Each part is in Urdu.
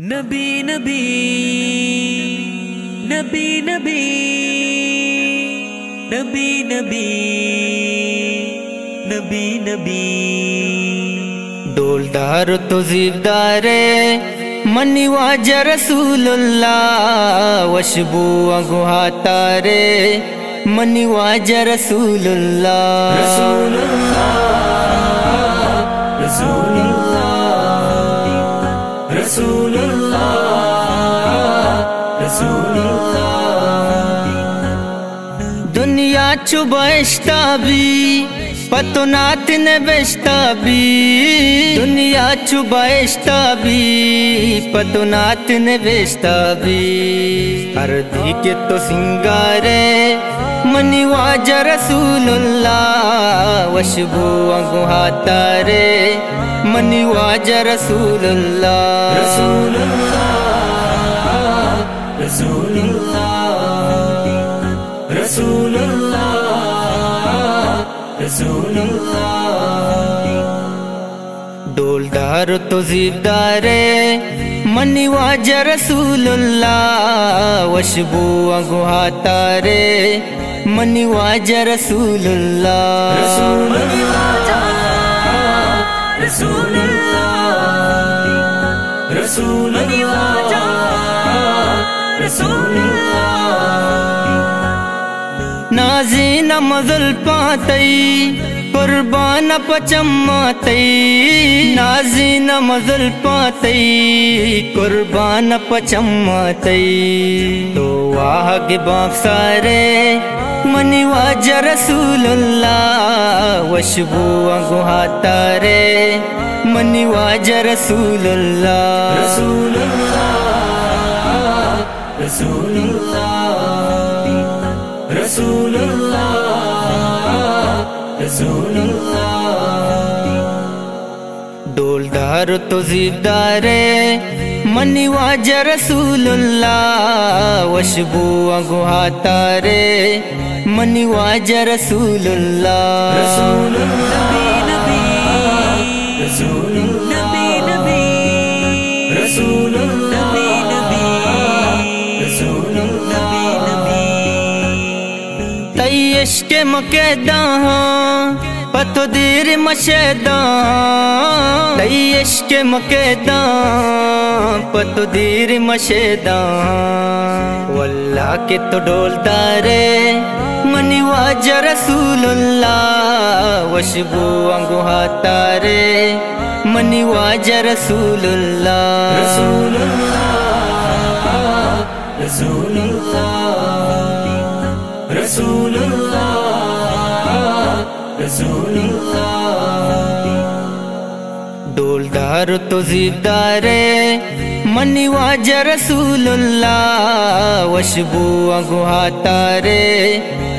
نبی نبی نبی نبی نبی نبی نبی نبی ڈولدار تو زیبدار منی واجہ رسول اللہ وشبو اگوہاتار منی واجہ رسول اللہ رسول اللہ رسول اللہ رسول اللہ رسول اللہ دنیا چوبشتا بھی پتونات نے بیشتا بھی دنیا چوبشتا بھی پتونات نے بیشتا بھی اردی کے تو سنگارے منی واجہ رسول اللہ وشبو اگوہاتارے منی واجہ رسول اللہ رسول اللہ رسول اللہ رسول اللہ رسول اللہ ڈولدار تو زیبدار منی واجہ رسول اللہ وشبو اگوہاتار منی واجہ رسول اللہ رسول اللہ رسول اللہ رسول اللہ رسول اللہ نازین مزل پاتی قربان پچماتی نازین مزل پاتی قربان پچماتی تو واہ کے باپ سارے منی واجہ رسول اللہ وشبو اگوہاتار منی واجہ رسول اللہ رسول اللہ رسول اللہ رسول اللہ رسول اللہ ڈولدار تو زیبدار منی واجہ رسول اللہ وشبو اگوہاتار منی واجہ رسول اللہ رسول نبی رسول نبی نبی رسول نبی نبی رسول نبی نبی تی عشق مقیداں پتو دیر مشیداں تی عشق مقیداں پتو دیر مشیداں واللہ کے تو ڈولدار منی واجہ رسول اللہ وشبو اگوہاتار منی واجہ رسول اللہ رسول اللہ رسول اللہ رسول اللہ رسول اللہ ڈولدار تو زیبدار منی واجہ رسول اللہ وشبو اگوہاتار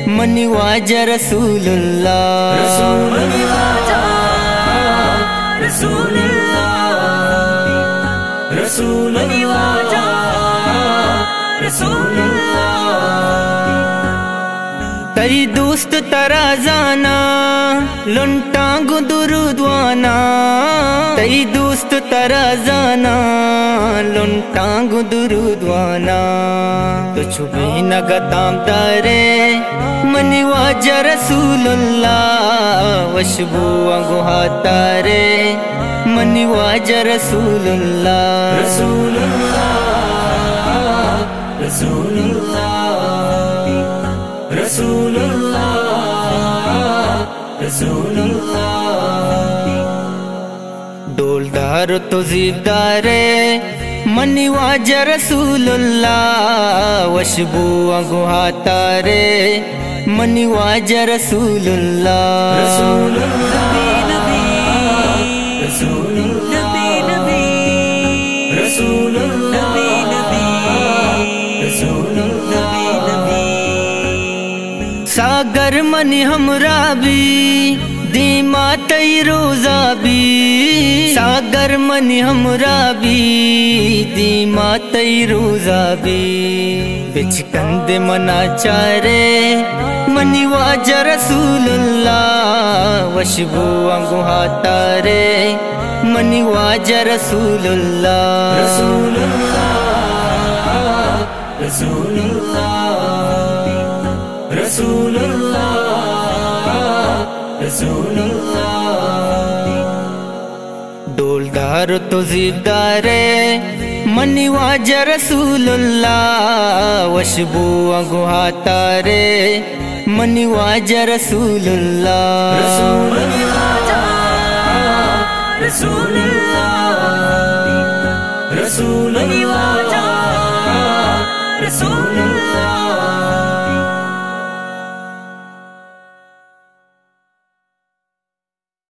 منی واجہ رسول اللہ رسول اللہ رسول اللہ رسول اللہ رسول اللہ تئی دوست ترازانا لنٹانگ درودوانا تئی دوست ترازانا لنٹانگ درودوانا تو چھبی نگتام دارے منی واجہ رسول اللہ وشبو اگوہاتار منی واجہ رسول اللہ رسول اللہ رسول اللہ رسول اللہ رسول اللہ ڈولدار تو زیبدار منی واجہ رسول اللہ وشبو اگوہاتار منی واجہ رسول اللہ رسول نبی نبی رسول نبی نبی رسول نبی نبی رسول نبی نبی ساگر منی ہمراہ بھی دیما تی روزہ بھی ساگر منی ہمراہ بھی دیما تی روزہ بھی بچ کند منا چارے منی واجہ رسول اللہ وشبو اگوہاتار منی واجہ رسول اللہ رسول اللہ رسول اللہ رسول اللہ رسول اللہ ڈولدار تو زیبدار منی واجہ رسول اللہ وشبو اگوہاتار منی واجہ رسول اللہ رسول اللہ رسول اللہ رسول اللہ رسول اللہ